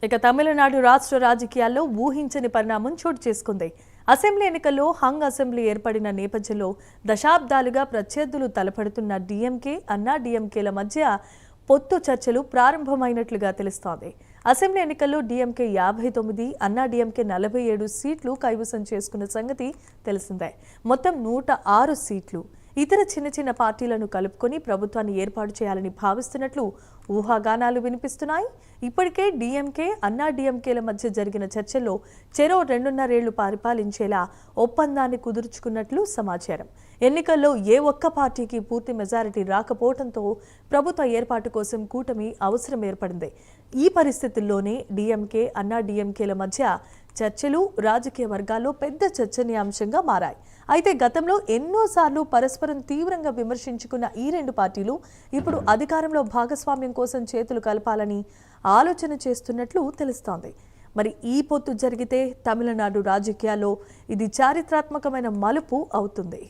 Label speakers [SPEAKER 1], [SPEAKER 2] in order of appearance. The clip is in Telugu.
[SPEAKER 1] ఇక తమిళనాడు రాష్ట్ర రాజకీయాల్లో ఊహించని పరిణామం చోటు చేసుకుంది. అసెంబ్లీ ఎన్నికల్లో హంగ్ అసెంబ్లీ ఏర్పడిన నేపథ్యంలో దశాబ్దాలుగా ప్రత్యర్థులు తలపడుతున్న డీఎంకే, అన్నా డీఎంకేల మధ్య పొత్తు చర్చలు ప్రారంభమైనట్లుగా తెలుస్తోంది. అసెంబ్లీ ఎన్నికల్లో డీఎంకే 59, అన్నా డీఎంకే 47 సీట్లు కైవసం చేసుకున్న సంగతి తెలిసిందే. మొత్తం 106 సీట్లు. ఇతర చిన్న చిన్న పార్టీలను కలుపుకొని ప్రభుత్వాన్ని ఏర్పాటు చేయాలని భావిస్తున్నట్లు ఊహాగానాలు వినిపిస్తున్నాయి. ఇప్పటికే డీఎంకే, అన్నా డీఎంకేల మధ్య జరిగిన చర్చల్లో చెరో 2.5 ఏళ్లు పరిపాలించేలా ఒప్పందాన్ని కుదుర్చుకున్నట్లు సమాచారం. ఎన్నికల్లో ఏ ఒక్క పార్టీకి పూర్తి మెజారిటీ రాకపోవడంతో ప్రభుత్వ ఏర్పాటు కోసం కూటమి అవసరం ఏర్పడింది. ఈ పరిస్థితుల్లోనే డీఎంకే, అన్నా డీఎంకేల మధ్య చర్చలు రాజకీయ వర్గాల్లో పెద్ద చర్చనీయాంశంగా మారాయి. అయితే గతంలో ఎన్నోసార్లు పరస్పరం తీవ్రంగా విమర్శించుకున్న ఈ రెండు పార్టీలు ఇప్పుడు అధికారంలో భాగస్వామ్యం కోసం చేతులు కలపాలని ఆలోచన చేస్తున్నట్లు తెలుస్తోంది. మరి ఈ పొత్తు జరిగితే తమిళనాడు రాజకీయాల్లో ఇది చారిత్రాత్మకమైన మలుపు అవుతుంది.